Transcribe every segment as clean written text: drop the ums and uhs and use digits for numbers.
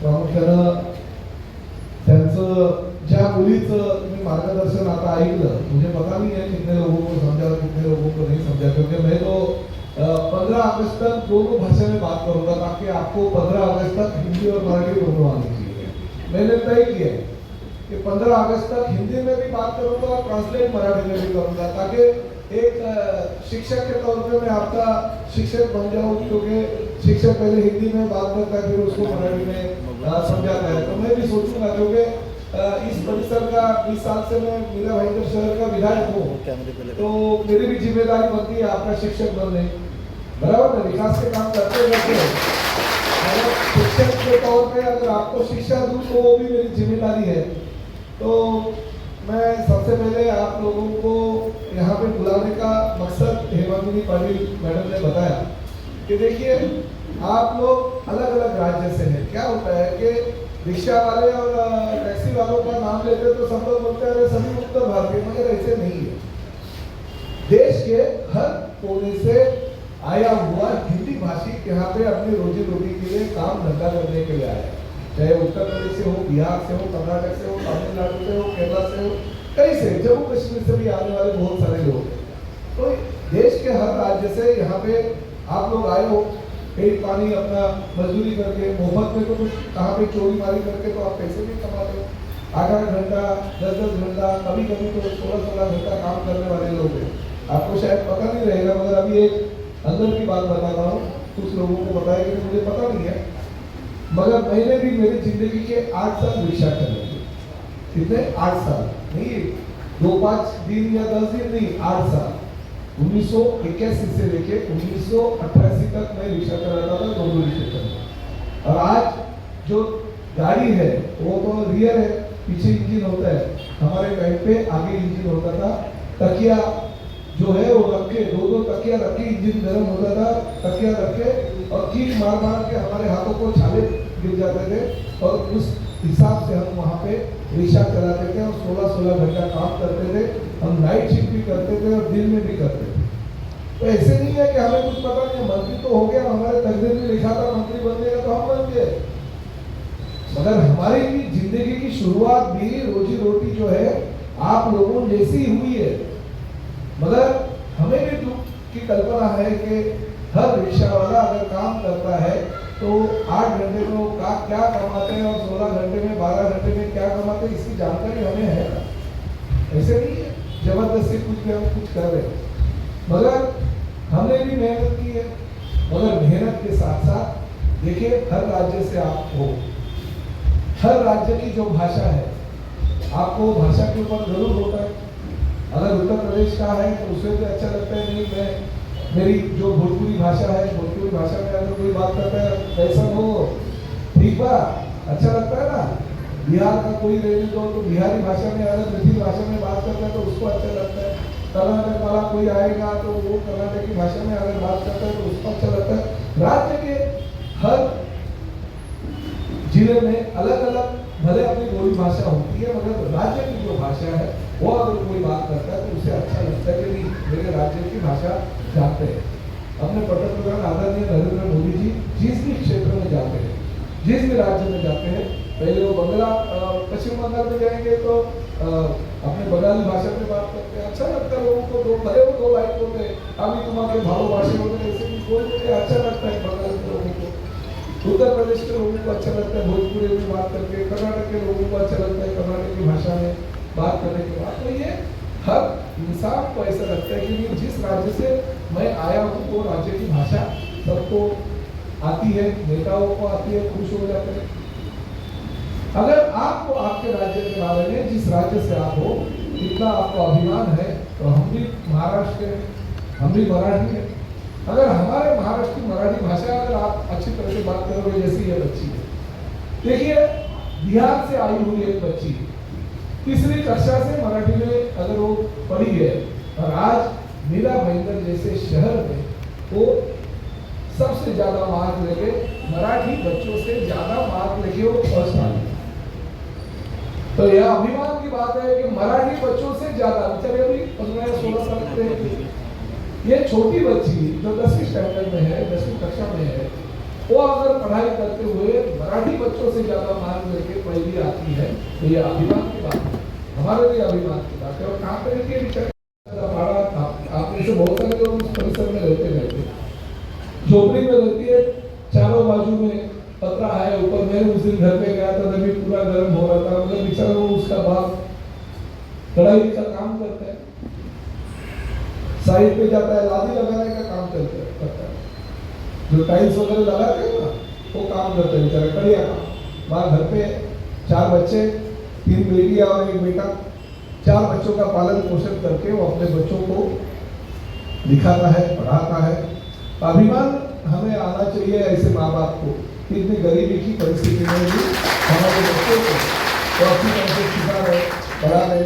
प्रामुख्यानं त्यांचं ज्या मुलीचं तुम्ही मार्गदर्शन आता ऐकलं, मुझे पता नहीं है कितने लोगों को समझा कितने लोगों को नहीं समझा, क्योंकि मैं तो 15 अगस्त तक दोनों भाषा में बात करूंगा ताकि आपको 15 अगस्त तक हिंदी और मराठी दोनों आनी चाहिए। मैंने तय किया है कि 15 अगस्त तक हिंदी में भी बात करूंगा और ट्रांसलेट मराठी में भी करूंगा, ताकि एक शिक्षक के तौर पे मैं आपका शिक्षक बन जाऊं, क्योंकि शिक्षक पहले हिंदी में बात करता है फिर उसको मराठी में समझाता है। तो मैं भी सोचूंगा, क्योंकि इस परिसर का 20 साल से मैं मीरा भाईंदर शहर का विधायक हूँ, तो मेरी भी जिम्मेदारी बनती है आपका शिक्षक बनने, बराबर ना। विकास के काम करते रहते हैं, अगर शिक्षक के तौर पे अगर आपको शिक्षा दूं तो वो भी मेरी जिम्मेदारी है। तो मैं सबसे पहले आप लोगों को यहाँ पे बुलाने का मकसद हेमांगिनी पाटिल मैडम ने बताया कि देखिए आप लोग अलग अलग राज्य से हैं। क्या होता है कि रिक्शा वाले और टैक्सी वालों का नाम लेते तो सब लोग बोलते हैं सभी उत्तर भारतीय, मगर ऐसे नहीं है। देश के हर कोने से आया हुआ हिंदी भाषी यहाँ पे अपनी रोजी रोटी के लिए काम धंधा करने के लिए आया, चाहे उत्तर प्रदेश से हो, बिहार से हो, कर्नाटक से हो, तमिलनाडु से हो, केरला से हो, कई से, जम्मू कश्मीर से भी आने वाले बहुत सारे लोग हैं। तो देश के हर राज्य से यहाँ पे आप लोग आए हो, कई पानी अपना मजदूरी करके, मोहब्बत में तो कुछ कहाँ पे चोरी मारी करके तो आप पैसे भी कमाते हो। 8-8 घंटा 10-10 घंटा, कभी कभी तो 16-16 घंटा काम करने वाले लोग हैं। आपको शायद पता नहीं रहेगा, मगर अभी एक अंदर की बात बताता हूँ, कुछ लोगों को बताया कि मुझे पता नहीं है, मगर मैंने भी मेरी जिंदगी के 8 साल रिक्शा चलाई। कितने? 8 साल नहीं, 2-5 दिन या 10 दिन नहीं, 8 साल। 1981 से लेके 1988 तक मैं रिक्शा चलाता था डोंबिवली स्टेशन में। और आज जो गाड़ी है वो तो रियर है, पीछे इंजन होता है, हमारे टाइम पे आगे इंजन होता था। तकिया जो है वो रख के, 2-2 तकिया रख के, इंजन गर्म होता था, तकिया रख के और कील मार मार के हमारे हाथों को छाले गिर जाते थे, और उस हिसाब से हम वहाँ पे रिक्शा चलाते थे और 16-16 घंटा काम करते थे। हम नाइट शिफ्ट भी करते थे और दिन में भी करते थे। तो ऐसे नहीं है कि हमें कुछ पता नहीं, मंत्री तो हो गया, हमारे तकदीर में लिखा था मंत्री बनने का, तो हम बन गए। मगर हमारी जिंदगी की शुरुआत भी रोजी रोटी जो है आप लोगों जैसी हुई है। मगर हमें भी दुख की कल्पना है कि हर रिक्शा वाला अगर काम करता है तो 8 घंटे में वो क्या कमाते हैं और 16 घंटे में 12 घंटे में क्या कमाते हैं, इसकी जानकारी हमें है ना। ऐसे नहीं है जबरदस्ती कुछ भी हम कुछ कर रहे हैं, मगर हमने भी मेहनत की है। मगर मेहनत के साथ साथ देखिए हर राज्य से आप हो, हर राज्य की जो भाषा है आपको भाषा के ऊपर जरूर होता है। अगर उत्तर प्रदेश का है तो उसे भी अच्छा लगता है, नहीं मैं मेरी जो भोजपुरी भाषा है, भोजपुरी भाषा में अगर कोई बात करता है कैसा हो ठीक बा, अच्छा लगता है ना। बिहार का कोई रहने दो तो बिहारी भाषा में, अगर मिथिल भाषा में बात करता है तो उसको अच्छा लगता है। कर्नाटक वाला कोई आएगा तो वो कर्नाटक की भाषा में अगर बात करता है तो उसको अच्छा लगता है। राज्य के हर जिले में अलग अलग भले अपनी बोली भाषा होती है, मगर राज्य की जो भाषा है वो अगर कोई बात करता है तो उसे अच्छा लगता है कि नहीं मेरे राज्य की भाषा जानते हैं। अपने प्रधान आदरणीय नरेंद्र मोदी जी जिस भी क्षेत्र में जाते हैं, जिस भी राज्य में जाते हैं, पहले वो बंगला पश्चिम बंगाल में जाएंगे तो अपने बंगाली भाषा में बात करते हैं, अच्छा लगता है लोगों को। भले वो 2 लाइन बोलते हैं, अभी तुम्हारे भाव भाषा होते हैं, ऐसे भी बोलते हैं, अच्छा लगता है बंगाल के लोगों को। उत्तर प्रदेश के लोगों को अच्छा लगता है भोजपुरी में बात करके, कर्नाटक के लोगों को अच्छा लगता है कर्नाटक की भाषा में बात करने के बाद। तो ये हर इंसान को ऐसा लगता है कि जिस राज्य से मैं आया हूँ वो राज्य की भाषा सबको आती है, नेताओं को आती है, खुश हो जाते हैं। अगर आपको आपके राज्य के बारे में, जिस राज्य से आप हो, इतना आपको अभिमान है, तो हम भी महाराष्ट्र के, हम भी मराठी है। अगर हमारे महाराष्ट्र की मराठी भाषा अगर आप अच्छी तरह से बात करोगे, जैसी ये बच्ची है, देखिए बिहार से आई हुई एक बच्ची 3री कक्षा से मराठी में अगर वो पढ़ी है, और आज मीरा भाईंदर जैसे शहर में वो सबसे ज्यादा मार्क लेके, मराठी बच्चों से ज्यादा मार्क लेके वो फर्स्ट आई। तो यह अभिमान की बात है कि मराठी बच्चों से ज्यादा, बेचारे अभी 15-16 साल के ये छोटी बच्ची जो 10वीं स्टैंडर्ड में है, 10वीं कक्षा में है, वो अगर पढ़ाई करते हुए मराठी बच्चों से ज्यादा मार्क लेके पहली आती है तो ये अभिमान की बात है, हमारे लिए अभिमान की बात है। और कहाँ पे रहती है आप में से बहुत सारे लोग उस परिसर में रहते झोपड़ी में रहती है, चारों बाजू में पतरा है ऊपर। मैं उस दिन घर पे गया था तभी पूरा गर्म हो रहा था, मतलब बेचारा वो उसका बाप कढ़ाई का काम करता है, साइड पे जाता है, लादी लगाने का काम करता है, जो टाइल्स वगैरह लगाते हैं ना वो काम करते हैं बेचारा, कढ़िया काम। वहाँ घर पे 4 बच्चे, 3 बेटियां और 1 बेटा, 4 बच्चों का पालन पोषण करके वो अपने बच्चों को दिखाता है, पढ़ाता है। अभिमान हमें आना चाहिए ऐसे माँ बाप को कि इतनी गरीबी की परिस्थिति में भी हमारे बच्चों को तो अच्छी तरह से सिखा रहे, पढ़ा रहे।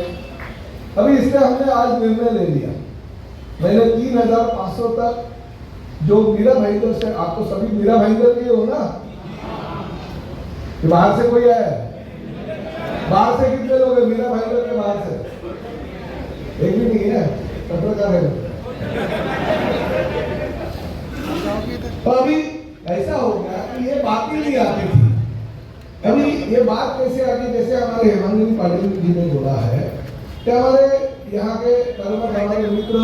अभी इसलिए हमने आज निर्णय ले लिया, मैंने 3500 तक जो मीरा भाईंदर से, आपको सभी मीरा भाईंदर के हो ना, कि बाहर से कोई है? बाहर से कितने लोग हैं मीरा भाईंदर के? बाहर से एक भी नहीं है, पत्रकार है। तो अभी ऐसा हो गया कि ये बात ही नहीं आती थी। अभी ये बात कैसे आ गई? जैसे हमारे हेमंत पाटिल जी ने बोला है कि हमारे यहाँ के हमारे मित्र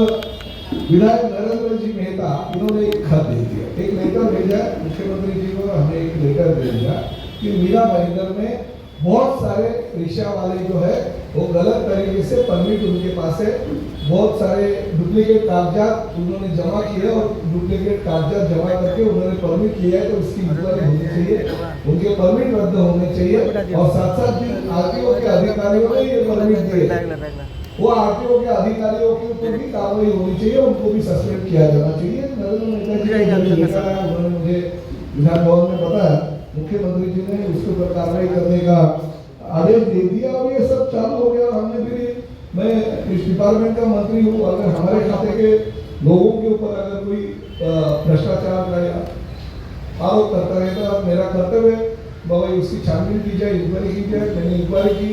विधायक नरेंद्र जी मेहता, इन्होंने एक खत दे दिया, एक लेटर भेजा मुख्यमंत्री जी को, हमें एक लेटर दे दिया कि मीरा भाईंदर में बहुत सारे रिक्शा वाले जो है वो गलत तरीके से परमिट उनके पास है, बहुत सारे डुप्लीकेट कागजात उन्होंने जमा किए और डुप्लीकेट कागजात जमा करके उन्होंने परमिट लिया है, तो इसकी इंक्वायरी होनी चाहिए, उनके परमिट रद्द होने चाहिए। और साथ साथ भी आरटीओ के अधिकारियों ने ये परमिट दिए, वो आरटीओ के अधिकारियों के ऊपर भी कार्रवाई होनी चाहिए, उनको भी सस्पेंड किया जाना चाहिए। नरेंद्र मोदी जी उन्होंने मुझे विधान भवन में बताया, मुख्यमंत्री जी ने उसके ऊपर कार्रवाई करने का आदेश दे दिया और ये सब चालू हो गया। और हमने भी, मैं इस डिपार्टमेंट का मंत्री हूँ, अगर हमारे खाते के लोगों के ऊपर अगर कोई भ्रष्टाचार का या आरोप करता रहेगा तो मेरा कर्तव्य बाबा उसकी छानबीन की जाए, इंक्वायरी की जाए। मैंने इंक्वायरी की,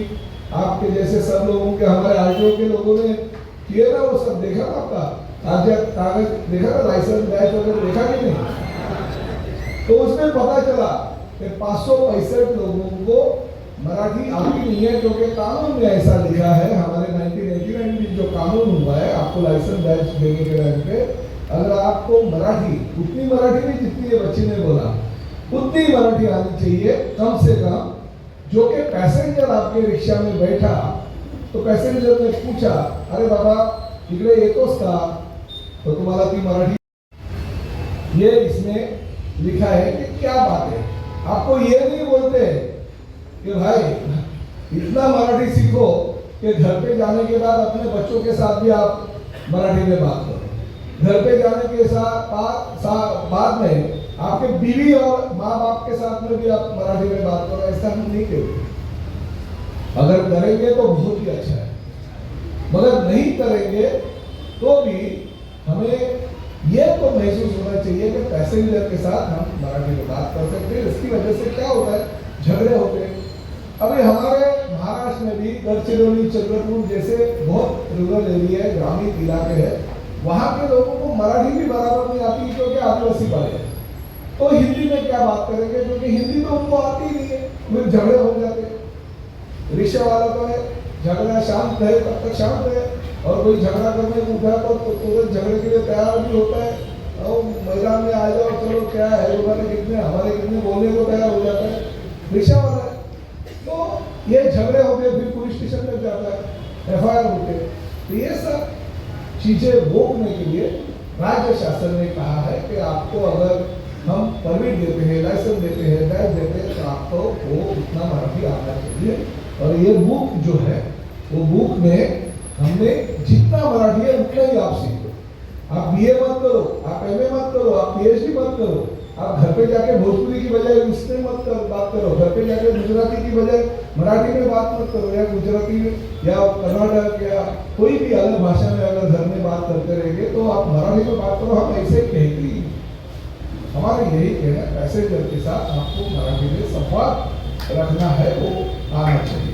आपके जैसे सब लोगों के, हमारे आरटीओ के लोगों ने किए ना, वो सब देखा ना, आपका कागज देखा ना, लाइसेंस बैच वगैरह देखा कि नहीं? तो उसमें पता चला कि 565 लोगों को मराठी आती नहीं है, क्योंकि कानून में ऐसा लिखा है, हमारे 1989 में जो कानून हुआ है आपको लाइसेंस बैच देने के टाइम पे, अगर आपको मराठी, उतनी मराठी नहीं जितनी ये बच्ची ने बोला, उतनी मराठी आनी चाहिए कम से कम। जो कि पैसेंजर आपके रिक्शा में बैठा तो पैसेंजर ने पूछा, अरे बाबा इकडे येतोस का? तो तुम्हारा ती मराठी, ये इसमें लिखा है कि क्या बात है। आपको ये नहीं बोलते कि भाई इतना मराठी सीखो कि घर पे जाने के बाद अपने बच्चों के साथ भी आप मराठी में बात करो, घर पे जाने के बाद में आपके बीवी और माँ बाप के साथ में भी आप मराठी में बात करो। ऐसा हम नहीं कहते, अगर करेंगे तो बहुत ही अच्छा है, मगर नहीं करेंगे तो भी हमें ये तो महसूस होना चाहिए कि पैसेंजर के साथ हम मराठी में बात कर सकते हैं। इसकी वजह से क्या होता है, झगड़े होते हैं। अभी हमारे महाराष्ट्र में भी गढ़चिरौली, चंद्रपुर जैसे बहुत रूरल एरिया है, ग्रामीण इलाके हैं, वहाँ के लोगों को मराठी भी बराबर नहीं आती क्योंकि आदिवासी वाले हैं। तो हिंदी में क्या बात करेंगे, क्योंकि हिंदी तो उनको आती ही नहीं है, फिर झगड़े हो जाते हैं। रिक्शा वाला तो है, झगड़ा शांत है तब तक शांत है, और कोई झगड़ा करने को उठा तो तुरंत झगड़े के लिए तैयार भी होता है, और मैदान में आ जाओ, चलो क्या है, हमारे कितने बोलने को तैयार हो जाता है रिक्शा वाला है। तो ये झगड़े होते, फिर पुलिस स्टेशन में जाता है, FIR होते। तो ये सब चीजें रोकने के लिए राज्य शासन ने कहा है कि आपको अगर हम परमिट देते हैं, लाइसेंस देते हैं, बैच देते हैं, तो आपको वो उतना मराठी आना चाहिए। और ये बुक जो है, वो बुक में हमने जितना मराठी है उतना ही आप सीखो। आप BA मत करो, आप MA मत करो, आप PhD मत करो, आप घर पे जाके भोजपुरी की बजाय उसमें मत बात करो, घर पे जाके गुजराती की बजाय मराठी में बात मत करो, या गुजराती में या कर्नाटक या कोई भी अलग भाषा में अगर घर में बात करते रहेंगे तो आप मराठी में बात करो। हम ऐसे कहते ही, हमारे यही कहना है, पैसेंजर के साथ आपको मराठी में संवाद रखना है, वो आना चाहिए।